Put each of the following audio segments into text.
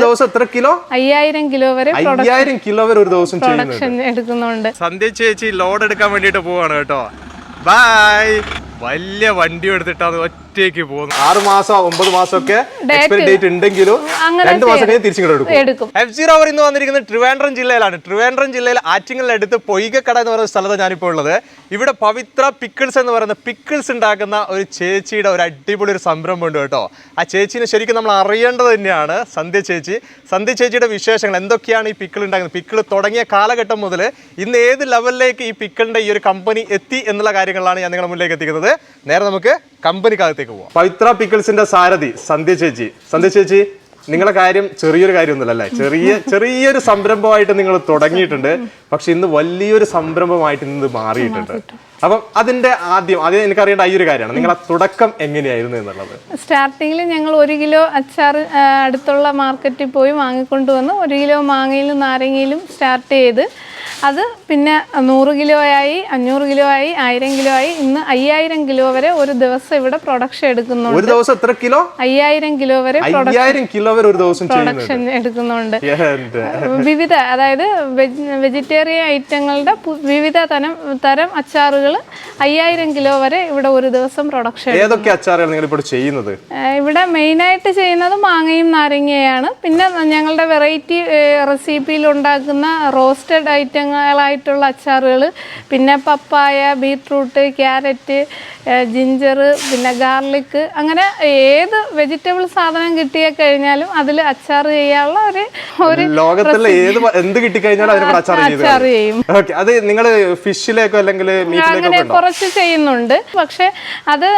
ദിവസം എത്ര kilo? 5000 kilo വരെ 5000 കിലോ വരെ ഒരു ദിവസം പ്രൊഡക്ഷൻ എടുക്കുന്നുണ്ട്. സന്ധ്യ ചേച്ചി ലോഡ് എടുക്കാൻ വേണ്ടിട്ട് പോവാണ് കേട്ടോ. ബൈ. വലിയ വണ്ടി എടുത്തിട്ടാണ് ഒറ്റയ്ക്ക് പോകുന്നത്. 6 മാസം 9 മാസമൊക്കെ എക്സ്പയറി ഡേറ്റ് ഉണ്ടെങ്കിലും 2 മാസം കഴിഞ്ഞ് തിരിച്ചിങ്ങോട്ട്. F0 ഇന്ന് വന്നിരിക്കുന്നത് ട്രിവാൻഡ്രം ജില്ലയിലാണ്. ട്രിവാൻഡ്രം ജില്ലയിൽ ആറ്റിങ്ങലിനടുത്ത് പൊയ്കക്കട എന്ന് പറയുന്ന സ്ഥലത്താണ് ഞാനിപ്പോൾ ഉള്ളത്. ഇവിടെ പവിത്ര പിക്കിൾസ് എന്ന് പറയുന്ന പിക്കിൾസ് ഉണ്ടാക്കുന്ന ഒരു ചേച്ചിയുടെ ഒരു അടിപൊളി ഒരു സംരംഭം ഉണ്ട് കേട്ടോ. ആ ചേച്ചീനെ ശരിക്കും നമ്മൾ അറിയേണ്ടത് തന്നെയാണ്. സന്ധ്യ ചേച്ചിയുടെ വിശേഷങ്ങൾ എന്തൊക്കെയാണ് ഈ പിക്കിൾ ഉണ്ടാക്കുന്നത്, പിക്കിൾ തുടങ്ങിയ കാലഘട്ടം മുതൽ ഇന്ന് ഏത് ലെവലിലേക്ക് ഈ പിക്കിളിന്റെ ഈ ഒരു കമ്പനി എത്തി എന്നുള്ള കാര്യങ്ങളാണ് ഞാൻ നിങ്ങളുടെ മുന്നിലേക്ക് എത്തിക്കുന്നത്. നേരെ നമുക്ക് കമ്പനിക്കകത്തേക്ക് പോവാം. പവിത്ര പിക്കിൾസിന്റെ സാരഥി സന്ധ്യ ചേച്ചി, നിങ്ങളെ കാര്യം ചെറിയൊരു കാര്യമൊന്നുമല്ല അല്ലേ? ചെറിയൊരു സംരംഭമായിട്ട് നിങ്ങൾ തുടങ്ങിയിട്ടുണ്ട്. പക്ഷെ ഇന്ന് വലിയൊരു സംരംഭമായിട്ട് ഇന്ന് മാറിയിട്ടുണ്ട്. അപ്പം അതിന്റെ ആദ്യം എനിക്കറിയേണ്ട ഈ ഒരു കാര്യമാണ്, നിങ്ങളെ തുടക്കം എങ്ങനെയായിരുന്നു എന്നുള്ളത്. സ്റ്റാർട്ടിങ്ങിൽ ഞങ്ങൾ 1 കിലോ അച്ചാർ അടുത്തുള്ള മാർക്കറ്റിൽ പോയി വാങ്ങിക്കൊണ്ടുവന്ന് 1 കിലോ മാങ്ങയിലും നാരങ്ങയിലും സ്റ്റാർട്ട് ചെയ്ത് അത് പിന്നെ 100 കിലോ ആയി, 500 കിലോ ആയി, 1000 കിലോ ആയി. ഇന്ന് 5000 കിലോ വരെ ഒരു ദിവസം ഇവിടെ പ്രൊഡക്ഷൻ എടുക്കുന്നുണ്ട്. ഒരു ദിവസം എത്ര കിലോ? 5000 കിലോ വരെ ഒരു ദിവസം പ്രൊഡക്ഷൻ എടുക്കുന്നുണ്ട്. വിവിധ, അതായത് വെജിറ്റേറിയൻ ഐറ്റങ്ങളുടെ വിവിധ തരം അച്ചാറുകൾ 5000 കിലോ വരെ ഇവിടെ ഒരു ദിവസം പ്രൊഡക്ഷൻ. ഏതൊക്കെ അച്ചാറുകൾ നിങ്ങൾ ഇപ്പോൾ ചെയ്യുന്നത്? ഇവിടെ മെയിനായിട്ട് ചെയ്യുന്നത് മാങ്ങയും നാരങ്ങയാണ്. പിന്നെ ഞങ്ങളുടെ വെറൈറ്റി റെസിപ്പിയിൽ ഉണ്ടാക്കുന്ന റോസ്റ്റഡ് ഐറ്റങ്ങളായിട്ടുള്ള അച്ചാറുകൾ, പിന്നെ പപ്പായ, ബീട്രൂട്ട്, ക്യാരറ്റ്, ജിഞ്ചർ, പിന്നെ ഗാർലിക്, അങ്ങനെ ഏത് വെജിറ്റബിൾ സാധനം കിട്ടിയ കഴിഞ്ഞാലും അതിൽ അച്ചാർ ചെയ്യാനുള്ള ഒരു ലോകത്തിലെ എന്ത് കിട്ടിക്കഴിഞ്ഞാലും അച്ചാർ ചെയ്യും. അത് നിങ്ങൾ ഫിഷിലേക്കോ അല്ലെങ്കിൽ അങ്ങനെ കുറച്ച് ചെയ്യുന്നുണ്ട്. പക്ഷെ അത്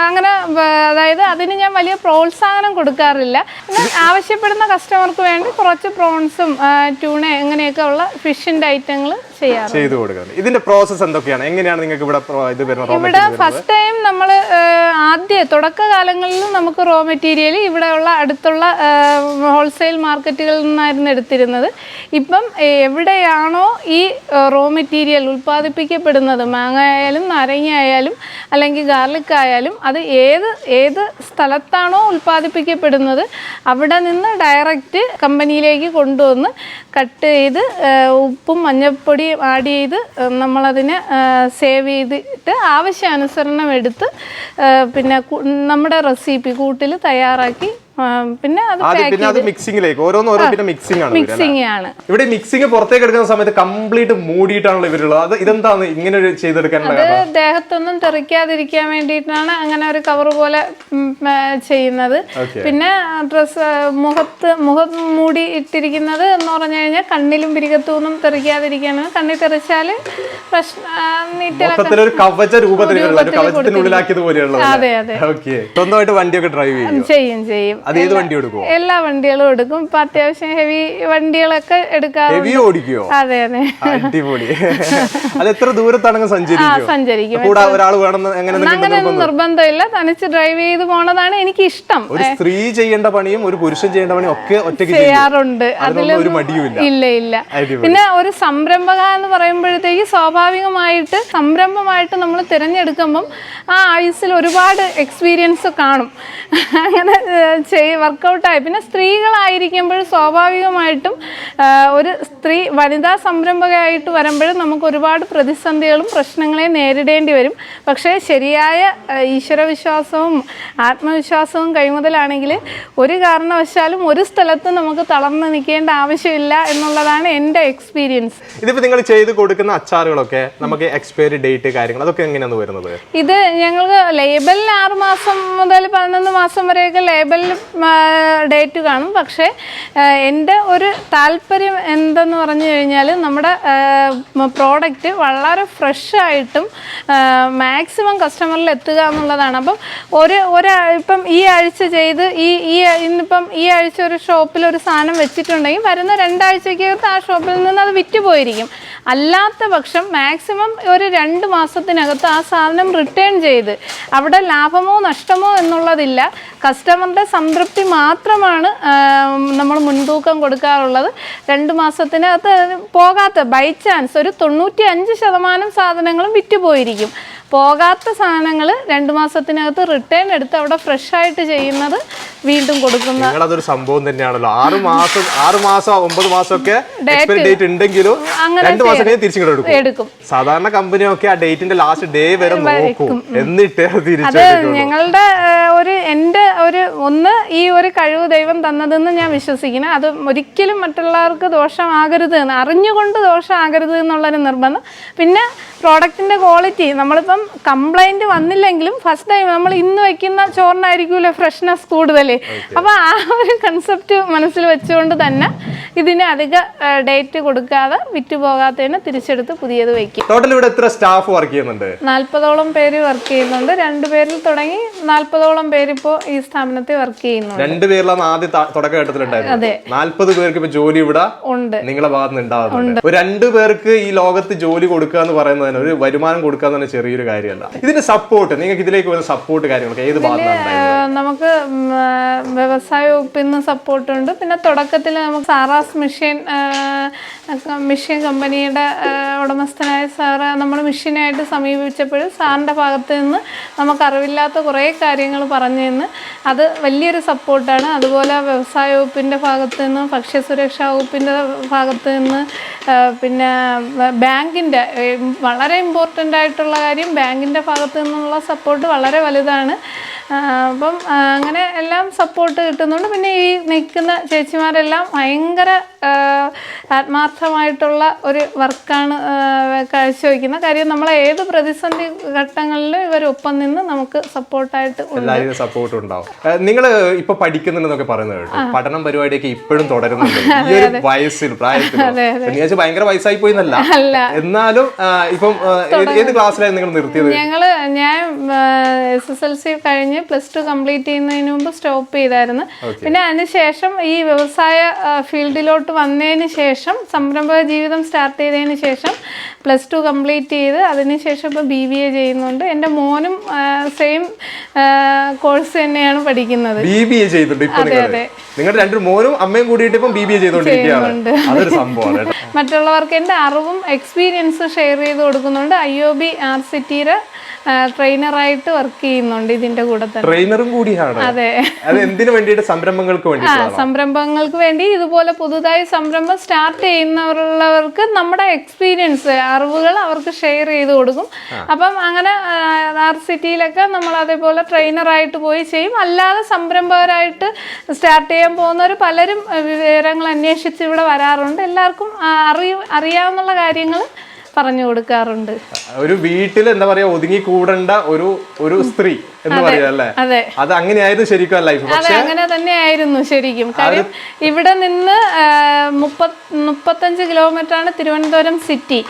അങ്ങനെ, അതായത് അതിന് ഞാൻ വലിയ പ്രോത്സാഹനം കൊടുക്കാറില്ല. ആവശ്യപ്പെടുന്ന കസ്റ്റമർക്ക് വേണ്ടി കുറച്ച് പ്രോൺസും ട്യൂണ അങ്ങനെയൊക്കെ ഉള്ള ഫിഷിന്റെ ഐറ്റങ്ങൾ ചെയ്തു കൊടുക്കുന്നത്. ഇതിന്റെ പ്രോസസ് എന്തൊക്കെയാണ്, എങ്ങനെയാണ് നിങ്ങൾക്ക് ഇവിടെ ഫസ്റ്റ് ടൈം നമ്മൾ തുടക്കകാലങ്ങളിൽ നമുക്ക് റോ മെറ്റീരിയൽ ഇവിടെയുള്ള അടുത്തുള്ള ഹോൾസെയിൽ മാർക്കറ്റുകളിൽ നിന്നായിരുന്നു എടുത്തിരുന്നത്. ഇപ്പം എവിടെയാണോ ഈ റോ മെറ്റീരിയൽ ഉൽപ്പാദിപ്പിക്കപ്പെടുന്നത്, മാങ്ങ ആയാലും നാരങ്ങ ആയാലും അല്ലെങ്കിൽ ഗാർലിക് ആയാലും, അത് ഏത് സ്ഥലത്താണോ ഉൽപ്പാദിപ്പിക്കപ്പെടുന്നത് അവിടെ നിന്ന് ഡയറക്റ്റ് കമ്പനിയിലേക്ക് കൊണ്ടുവന്ന് കട്ട് ചെയ്ത് ഉപ്പും മഞ്ഞൾപ്പൊടിയും ആഡ് ചെയ്ത് നമ്മളതിനെ സേവ് ചെയ്തിട്ട് ആവശ്യാനുസരണം എടുത്ത് പിന്നെ നമ്മുടെ റെസിപ്പി കൂട്ടിൽ തയ്യാറാക്കി പിന്നെ അത് മിക്സിംഗിലേക്ക് മിക്സിംഗ് ആണ്. ഇവിടെ മിക്സിംഗ് പുറത്തേക്ക് എടുക്കുന്ന സമയത്ത് കംപ്ലീറ്റ് മൂടിയിട്ടാണല്ലോ ഇവരുള്ളത്. അത് ഇതെന്താണ് ഇങ്ങനെ ചെയ്തെടുക്കാനുള്ള? അത് ദേഹത്തൊന്നും തെറിക്കാതിരിക്കാൻ വേണ്ടിയിട്ടാണ് അങ്ങനെ ഒരു കവർ പോലെ ചെയ്യുന്നത്. പിന്നെ ഡ്രസ് മുഖം മൂടി ഇട്ടിരിക്കുന്നത് എന്ന് പറഞ്ഞു കഴിഞ്ഞാൽ കണ്ണിലും പിരികത്തൊന്നും തെറിക്കാതിരിക്കാനാണ്. കണ്ണിൽ തെറിച്ചാൽ അതെ സ്വന്തമായിട്ട് വണ്ടിയൊക്കെ ഡ്രൈവ് ചെയ്യും. എല്ലാ വണ്ടികളും എടുക്കും. ഇപ്പൊ അത്യാവശ്യം ഹെവി വണ്ടികളൊക്കെ എടുക്കാറുണ്ട്. അതെ. എത്ര ദൂരത്താണെങ്കിൽ സഞ്ചരിക്കും? അങ്ങനെയൊന്നും നിർബന്ധമില്ല, തനിച്ച് ഡ്രൈവ് ചെയ്ത് പോണതാണ് എനിക്ക് ഇഷ്ടം. ഒരു സ്ത്രീ ചെയ്യേണ്ട പണിയും ഒരു പുരുഷൻ ചെയ്യേണ്ട പണിയും ഒക്കെ ഒറ്റയ്ക്ക് ചെയ്യാറുണ്ട്. അതിലൊരു മടിയുമില്ല. ഇല്ല. പിന്നെ ഒരു സംരംഭക എന്ന് പറയുമ്പോഴത്തേക്ക് സ്വാഭാവികമായിട്ട് സംരംഭമായിട്ട് നമ്മൾ തിരഞ്ഞെടുക്കുമ്പം ആ ആയുസ്സിൽ ഒരുപാട് എക്സ്പീരിയൻസ് കാണും. അങ്ങനെ വർക്കൗട്ടായി. പിന്നെ സ്ത്രീകളായിരിക്കുമ്പോൾ സ്വാഭാവികമായിട്ടും ഒരു വനിതാ സംരംഭകയായിട്ട് വരുമ്പോഴും നമുക്ക് ഒരുപാട് പ്രതിസന്ധികളും പ്രശ്നങ്ങളെ നേരിടേണ്ടി വരും. പക്ഷേ ശരിയായ ഈശ്വരവിശ്വാസവും ആത്മവിശ്വാസവും കൈമുതലാണെങ്കിൽ ഒരു കാരണവശാലും ഒരു സ്ഥലത്തും നമുക്ക് തളർന്ന് നിൽക്കേണ്ട ആവശ്യമില്ല എന്നുള്ളതാണ് എൻ്റെ എക്സ്പീരിയൻസ്. ഇതിപ്പോൾ നിങ്ങൾ ചെയ്ത് കൊടുക്കുന്ന അച്ചാറുകളൊക്കെ നമുക്ക് എക്സ്പയറി ഡേറ്റ് കാര്യങ്ങൾ അതൊക്കെ എങ്ങനെയാണ് വരുന്നത്? ഇത് ഞങ്ങൾക്ക് ലേബലിൽ 6 മാസം മുതൽ 11 മാസം വരെയൊക്കെ ലേബലിൽ ഡേറ്റ് കാണും. പക്ഷേ എൻ്റെ ഒരു താല്പര്യം എന്തെന്ന് പറഞ്ഞു കഴിഞ്ഞാൽ നമ്മുടെ പ്രോഡക്റ്റ് വളരെ ഫ്രഷായിട്ടും മാക്സിമം കസ്റ്റമറിൽ എത്തുക എന്നുള്ളതാണ്. അപ്പം ഇപ്പം ഈ ആഴ്ച ചെയ്ത് ഇന്നിപ്പം ഈ ആഴ്ച ഒരു ഷോപ്പിൽ ഒരു സാധനം വെച്ചിട്ടുണ്ടെങ്കിൽ വരുന്ന 2 ആഴ്ചക്കകത്ത് ആ ഷോപ്പിൽ നിന്ന് അത് വിറ്റുപോയിരിക്കും. അല്ലാത്ത പക്ഷം മാക്സിമം ഒരു 2 മാസത്തിനകത്ത് ആ സാധനം റിട്ടേൺ ചെയ്ത് അവിടെ ലാഭമോ നഷ്ടമോ എന്നുള്ളതില്ല, കസ്റ്റമറുടെ സംതൃപ്തി മാത്രമാണ് നമ്മൾ മുൻതൂക്കം കൊടുക്കാറുള്ളത്. 2 മാസത്തിനകത്ത് പോകാത്ത ബൈ ചാൻസ് ഒരു 95% സാധനങ്ങളും വിറ്റുപോയിരിക്കും. പോകാത്ത സാധനങ്ങൾ 2 മാസത്തിനകത്ത് റിട്ടേൺ എടുത്ത് അവിടെ ഫ്രഷായിട്ട് ചെയ്യുന്നത് വീണ്ടും കൊടുക്കുന്ന നിങ്ങളതൊരു സംഭവം തന്നെയാണല്ലോ. 6 മാസം 9 മാസമൊക്കെ എക്സ്പയറി ഡേറ്റ് ഉണ്ടെങ്കിലും 2 മാസം കഴിഞ്ഞ് തിരിച്ചു എടുക്കും. സാധാരണ കമ്പനിയൊക്കെ ആ ഡേറ്റിന്റെ ലാസ്റ്റ് ഡേ വരെ നോക്കും, എന്നിട്ട് തിരിച്ചെടുക്കും. ഞങ്ങളുടെ ഈ ഒരു കഴിവ് ദൈവം തന്നതെന്ന് ഞാൻ വിശ്വസിക്കുന്നു. അത് ഒരിക്കലും മറ്റുള്ളവർക്ക് ദോഷമാകരുത് എന്ന്, അറിഞ്ഞുകൊണ്ട് ദോഷമാകരുത് എന്നുള്ളൊരു നിർബന്ധം. പിന്നെ പ്രോഡക്റ്റിന്റെ ക്വാളിറ്റി, നമ്മളിപ്പം കംപ്ലൈന്റ് വന്നില്ലെങ്കിലും ഫസ്റ്റ് ടൈം നമ്മൾ ഇന്ന് വെക്കുന്ന ചോറിനായിരിക്കുമല്ലോ ഫ്രഷ്നെസ് കൂടുതൽ. അപ്പോൾ ആ ഒരു കൺസെപ്റ്റ് മനസ്സിൽ വെച്ചുകൊണ്ട് തന്നെ ഇതിന് അധിക ഡേറ്റ് കൊടുക്കാതെ വിറ്റുപോകാത്തതിന് തിരിച്ചെടുത്ത് പുതിയത് വയ്ക്കും. ടോട്ടൽ ഇവിടെ എത്ര സ്റ്റാഫ് വർക്ക് ചെയ്യുന്നുണ്ട്? 40ഓളം പേര് വർക്ക് ചെയ്യുന്നുണ്ട്. 2 പേരിൽ തുടങ്ങി 40ഓളം പേര് ഇപ്പോൾ ഈ സ്ഥാപനത്തിൽ വർക്ക് ചെയ്യുന്നുണ്ട്. 2 പേരിലാണ് ആദ്യം തുടക്കഘട്ടത്തിലുണ്ടായിരുന്നത്. 40 പേർക്ക് ഇപ്പൊ ജോലി ഇവിടെ ഉണ്ട്, നിങ്ങളെ ഭാഗത്ത് നിന്ന് ഉണ്ടാകുന്നുണ്ട്. 2 പേർക്ക് ഈ ലോകത്ത് ജോലി കൊടുക്കുക എന്ന് പറയുന്നതിന്, ഒരു വരുമാനം കൊടുക്കുക എന്ന് പറഞ്ഞാൽ ചെറിയൊരു കാര്യമല്ല. ഇതിന്റെ സപ്പോർട്ട്, നിങ്ങൾക്ക് ഇതിലേക്ക് വരുന്ന സപ്പോർട്ട് കാര്യങ്ങളൊക്കെ ഏത് ഭാഗത്താണ്? നമുക്ക് വ്യവസായ വകുപ്പിൽ നിന്ന് സപ്പോർട്ട് ഉണ്ട്. പിന്നെ തുടക്കത്തിൽ നമുക്ക് സാറാസ് മിഷ്യൻ കമ്പനിയുടെ ഉടമസ്ഥനായ സാറ് നമ്മൾ മിഷ്യനായിട്ട് സമീപിച്ചപ്പോൾ സാറിൻ്റെ ഭാഗത്ത് നിന്ന് നമുക്ക് അറിവില്ലാത്ത കുറേ കാര്യങ്ങൾ പറഞ്ഞു തന്ന് അത് വലിയൊരു സപ്പോർട്ടാണ്. അതുപോലെ വ്യവസായ വകുപ്പിൻ്റെ ഭാഗത്ത് നിന്ന്, ഭക്ഷ്യസുരക്ഷാ വകുപ്പിൻ്റെ ഭാഗത്ത് നിന്ന്, പിന്നെ ബാങ്കിൻ്റെ വളരെ ഇമ്പോർട്ടൻ്റ് ആയിട്ടുള്ള കാര്യം ബാങ്കിൻ്റെ ഭാഗത്ത് നിന്നുള്ള സപ്പോർട്ട് വളരെ വലുതാണ്. അപ്പം അങ്ങനെ എല്ലാം സപ്പോർട്ട് കിട്ടുന്നുണ്ട്. പിന്നെ ഈ നിൽക്കുന്ന ചേച്ചിമാരെല്ലാം ഭയങ്കര ആത്മാർത്ഥമായിട്ടുള്ള ഒരു വർക്കാണ് കാഴ്ചവെക്കുന്ന കാര്യം. നമ്മളെ ഏത് പ്രതിസന്ധി ഘട്ടങ്ങളിലും ഇവരൊപ്പം നിന്ന് നമുക്ക് സപ്പോർട്ടായിട്ട് സപ്പോർട്ട് ഉണ്ടാവും. നിങ്ങൾ ഇപ്പൊ പഠിക്കുന്നുണ്ടെന്നൊക്കെ പറയുന്നത് കേട്ടോ, പഠനം പരിപാടിയൊക്കെ ഇപ്പോഴും തുടരുന്നുണ്ട് ഈ ഒരു വയസ്സിൽ, പ്രായത്തിൽ. ഭയങ്കര വയസ്സായി പോയിന്നല്ല, എന്നാലും ഇപ്പം ഏത് ക്ലാസ്സിലായിരുന്നു നിങ്ങൾ നിർത്തിയത്? ഞാൻ SSLC കഴിഞ്ഞ് +2 കംപ്ലീറ്റ് ചെയ്യുന്നതിന് മുമ്പ് സ്റ്റോപ്പ് ചെയ്തായിരുന്നു. പിന്നെ അതിനുശേഷം ഈ വ്യവസായ ഫീൽഡിലോട്ട് വന്നതിന് ശേഷം, സംരംഭക ജീവിതം സ്റ്റാർട്ട് ചെയ്തതിന് ശേഷം +2 കംപ്ലീറ്റ് ചെയ്ത് അതിനുശേഷം ഇപ്പോൾ BBA ചെയ്യുന്നുണ്ട്. എൻ്റെ മോനും സെയിം കോഴ്സ് തന്നെയാണ് പഠിക്കുന്നത്. BBA ചെയ്യുന്നുണ്ട്. അതെ, നിങ്ങളുടെ 2 മോനും അമ്മയും കൂടിയിട്ട് ഇപ്പം BBA ചെയ്തുകൊണ്ടിരിക്കുകയാണ്. അതൊരു സംഭവമാണ്. മറ്റുള്ളവർക്ക് എൻ്റെ അറിവും എക്സ്പീരിയൻസ് ഷെയർ ചെയ്ത് കൊടുക്കുന്നുണ്ട്. IOB RCTയുടെ ട്രെയിനറായിട്ട് വർക്ക് ചെയ്യുന്നുണ്ട് ഇതിന്റെ കൂടെ തന്നെ. ട്രെയിനറും കൂടിയാണ്. അതെ. അത് എന്തിനു വേണ്ടിയിട്ട്? സംരംഭങ്ങൾക്ക് വേണ്ടി. സംരംഭങ്ങൾക്ക് വേണ്ടി. ഇതുപോലെ പുതുതായി സംരംഭം സ്റ്റാർട്ട് ചെയ്യുന്നവർക്ക് നമ്മുടെ എക്സ്പീരിയൻസ്, അറിവുകൾ അവർക്ക് ഷെയർ ചെയ്ത് കൊടുക്കും. അപ്പം അങ്ങനെ RCTയിലൊക്കെ നമ്മൾ അതേപോലെ ട്രെയിനറായിട്ട് പോയി ചെയ്യും. അല്ലാതെ സംരംഭകരായിട്ട് സ്റ്റാർട്ട് ചെയ്യാൻ പോകുന്നവർ പലരും വിവരങ്ങൾ അന്വേഷിച്ച് ഇവിടെ വരാറുണ്ട്. എല്ലാവർക്കും അറിയാവുന്ന കാര്യങ്ങൾ പറഞ്ഞു കൊടുക്കാറുണ്ട്. ഒരു വീട്ടിൽ എന്താ പറയാ ഒതുങ്ങി കൂടേണ്ട ഒരു സ്ത്രീ എന്ന് പറയാ അല്ലേ? അത് അങ്ങനെയായിരുന്നു ശരിക്കും ലൈഫ്. അതെ, അങ്ങനെ തന്നെയായിരുന്നു ശരിക്കും. കാര്യം ഇവിടെ നിന്ന് 35 കിലോമീറ്ററാണ് തിരുവനന്തപുരം സിറ്റി.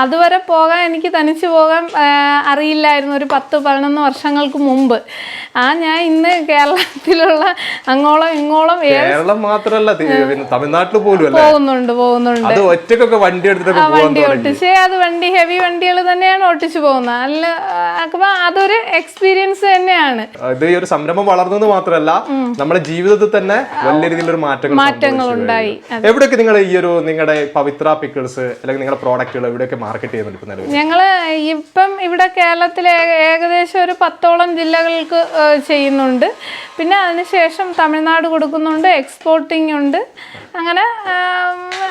അതുവരെ പോകാൻ എനിക്ക് തനിച്ച് പോകാൻ അറിയില്ലായിരുന്നു ഒരു 10-11 വർഷങ്ങൾക്ക് മുമ്പ്. ഞാൻ ഇന്ന് കേരളത്തിലുള്ള അങ്ങോളം ഇങ്ങോളം, കേരളം മാത്രമല്ല തമിഴ്നാട്ടിൽ പോലും പോകുന്നുണ്ട്. അത് ഒറ്റക്കൊക്കെ വണ്ടി ഓട്ടിച്ച്, അത് ഹെവി വണ്ടികൾ തന്നെയാണ് ഓട്ടിച്ചു പോകുന്നത്. അല്ല, അതൊരു എക്സ്പീരിയൻസ് തന്നെയാണ്. ഇത് ഈ ഒരു സംരംഭം വളർന്നത് മാത്രമല്ല നമ്മുടെ ജീവിതത്തിൽ തന്നെ വലിയ രീതിയിലൊരു മാറ്റങ്ങൾ ഉണ്ടായി. എവിടെയൊക്കെ നിങ്ങൾ ഈ ഒരു നിങ്ങളുടെ പവിത്ര പിക്കിൾസ് അല്ലെങ്കിൽ നിങ്ങളുടെ പ്രോഡക്റ്റുകൾ എവിടെയൊക്കെ മാർക്കറ്റ് ചെയ്യുന്നുണ്ട്? ഞങ്ങള് ഇപ്പം ഇവിടെ കേരളത്തിലെ ഏകദേശം ഒരു 10ഓളം ജില്ലകൾക്ക് ചെയ്യുന്നുണ്ട്. പിന്നെ അതിനുശേഷം തമിഴ്നാട് കൊടുക്കുന്നുണ്ട്, എക്സ്പോർട്ടിംഗ് ഉണ്ട്. അങ്ങനെ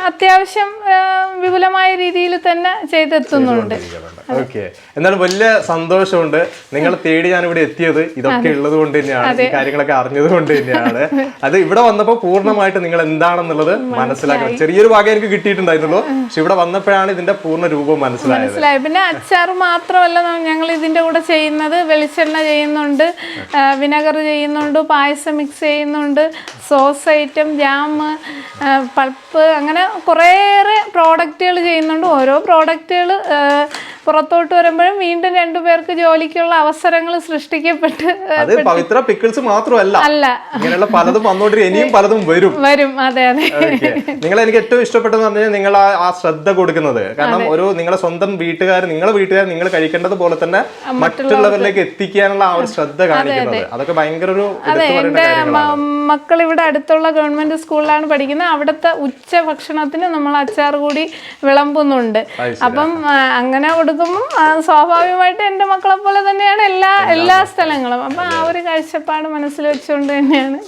അത്യാവശ്യം വിപുലമായ രീതിയിൽ തന്നെ ചെയ്തെത്തുന്നുണ്ട്. എന്നാലും വലിയ സന്തോഷമുണ്ട്. നിങ്ങളെ തേടി ഞാൻ ഇവിടെ എത്തിയത് ഇതൊക്കെ ഉള്ളത് കൊണ്ട് തന്നെയാണ്, ഈ കാര്യങ്ങളൊക്കെ അറിഞ്ഞത് കൊണ്ട് തന്നെയാണ്. അത് ഇവിടെ വന്നപ്പോൾ പൂർണ്ണമായിട്ട് നിങ്ങൾ എന്താണെന്നുള്ളത് മനസ്സിലാക്കണം. ചെറിയൊരു ഭാഗം എനിക്ക് കിട്ടിയിട്ടുണ്ടായിരുന്നുള്ളൂ, പക്ഷെ ഇവിടെ വന്നപ്പോഴാണ് ഇതിന്റെ പൂർണ്ണ രൂപം മനസ്സിലായത്. പിന്നെ അച്ചാർ മാത്രമല്ല ഞങ്ങൾ ഇതിന്റെ കൂടെ ചെയ്യുന്നത്, വെളിച്ചെണ്ണ ചെയ്യുന്നുണ്ട്, വിനെഗർ ചെയ്യുന്നുണ്ട്, പായസം മിക്സ് ചെയ്യുന്നുണ്ട്, സോസ് ഐറ്റം, ജാം, പൾപ്പ്, അങ്ങനെ കുറേയേറെ പ്രോഡക്റ്റുകൾ ചെയ്യുന്നുണ്ട്. ഓരോ പ്രോഡക്റ്റുകൾ പുറത്തോട്ട് വരുമ്പോഴും വീണ്ടും 2 പേർക്ക് ജോലിക്കുള്ള അവസരങ്ങൾ സൃഷ്ടിക്കപ്പെട്ട്. അത് പവിത്ര പിക്കിൾസ് മാത്രമല്ല, ഇങ്ങനെയുള്ള പലതും വന്നോണ്ട് ഇനിയും പലതും വരും. അതെ. നിങ്ങൾ എനിക്ക് ഏറ്റവും ഇഷ്ടപ്പെട്ടെന്ന് പറഞ്ഞാൽ നിങ്ങൾ ആ ശ്രദ്ധ കൊടുക്കുന്നത്. കാരണം ഒരു നിങ്ങളെ സ്വന്തം നിങ്ങളെ വീട്ടുകാർ നിങ്ങൾ കഴിക്കേണ്ടത് പോലെ തന്നെ മറ്റുള്ളവരിലേക്ക് എത്തിക്കാനുള്ള ആ ഒരു ശ്രദ്ധ കാണിക്കുന്നത്, അതൊക്കെ ഭയങ്കര ഒരു. എന്റെ മക്കൾ ഇവിടെ അടുത്തുള്ള ഗവൺമെന്റ് സ്കൂളിലാണ് പഠിക്കുന്നത്. അവിടുത്തെ ഉച്ച ഭക്ഷണത്തിന് നമ്മൾ അച്ചാർ കൂടി വിളമ്പുന്നുണ്ട്. അപ്പം അങ്ങനെ കൊടുക്കുമ്പോൾ സ്വാഭാവികമായിട്ട് എൻ്റെ മക്കളെ പോലെ തന്നെയാണ് എല്ലാ സ്ഥലങ്ങളും. അപ്പൊ ആ ഒരു കാഴ്ചപ്പാട് മനസ്സിൽ വെച്ചുകൊണ്ട് തന്നെയാണ്.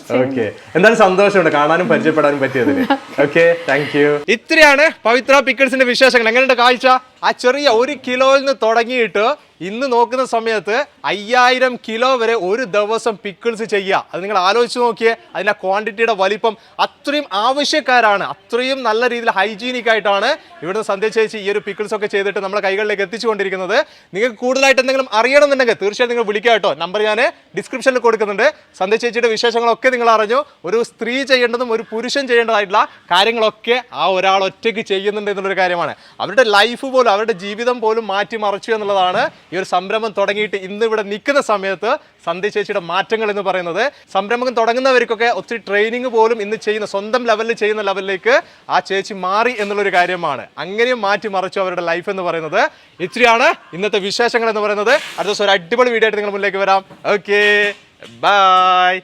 എന്തായാലും സന്തോഷമുണ്ട് കാണാനും പരിചയപ്പെടാനും പറ്റിയതിന്. Okay, thank you. ഇത്രയാണ് പവിത്ര പിക്കിൾസിന്റെ വിശേഷങ്ങൾ. എങ്ങനെയുണ്ട് കാഴ്ച? ആ ചെറിയ 1 കിലോയിൽ നിന്ന് തുടങ്ങിയിട്ട് ഇന്ന് നോക്കുന്ന സമയത്ത് 5000 കിലോ വരെ ഒരു ദിവസം പിക്കിൾസ് ചെയ്യുക. അത് നിങ്ങൾ ആലോചിച്ച് നോക്കിയേ, അതിൻ്റെ ക്വാണ്ടിറ്റിയുടെ വലിപ്പം. അത്രയും ആവശ്യക്കാരാണ്, അത്രയും നല്ല രീതിയിൽ ഹൈജീനിക് ആയിട്ടാണ് ഇവിടുന്ന് സന്ധ്യ ചേച്ചി ഈ ഒരു പിക്കിൾസ് ഒക്കെ ചെയ്തിട്ട് നമ്മുടെ കൈകളിലേക്ക് എത്തിച്ചുകൊണ്ടിരിക്കുന്നത്. നിങ്ങൾക്ക് കൂടുതലായിട്ട് എന്തെങ്കിലും അറിയണമെന്നുണ്ടെങ്കിൽ തീർച്ചയായും നിങ്ങൾ വിളിക്കുക കേട്ടോ. നമ്പർ ഞാൻ ഡിസ്ക്രിപ്ഷനിൽ കൊടുക്കുന്നുണ്ട്. സന്ധ്യ ചേച്ചിയുടെ വിശേഷങ്ങളൊക്കെ നിങ്ങൾ അറിഞ്ഞു. ഒരു സ്ത്രീ ചെയ്യേണ്ടതും ഒരു പുരുഷൻ ചെയ്യേണ്ടതായിട്ടുള്ള കാര്യങ്ങളൊക്കെ ആ ഒരാൾ ഒറ്റയ്ക്ക് ചെയ്യുന്നുണ്ട് എന്നുള്ളൊരു കാര്യമാണ്. അവരുടെ ലൈഫ് പോലും അവരുടെ ജീവിതം പോലും മാറ്റിമറിച്ചു എന്നുള്ളതാണ് ഈ ഒരു സംരംഭം തുടങ്ങിയിട്ട് ഇന്ന് ഇവിടെ നിൽക്കുന്ന സമയത്ത് സന്ധ്യ ചേച്ചിയുടെ മാറ്റങ്ങൾ എന്ന് പറയുന്നത്. സംരംഭം തുടങ്ങുന്നവർക്കൊക്കെ ഒത്തിരി ട്രെയിനിങ് പോലും ഇന്ന് ചെയ്യുന്ന സ്വന്തം ലെവലിൽ ചെയ്യുന്ന ലെവലിലേക്ക് ആ ചേച്ചി മാറി എന്നുള്ളൊരു കാര്യമാണ്. അങ്ങനെയും മാറ്റിമറിച്ചു അവരുടെ ലൈഫ് എന്ന് പറയുന്നത്. ഇത്രയാണ് ഇന്നത്തെ വിശേഷങ്ങൾ എന്ന് പറയുന്നത്. അടുത്ത ദിവസം ഒരു അടിപൊളി വീഡിയോ ആയിട്ട് നിങ്ങൾ മുന്നിലേക്ക് വരാം. Okay, by.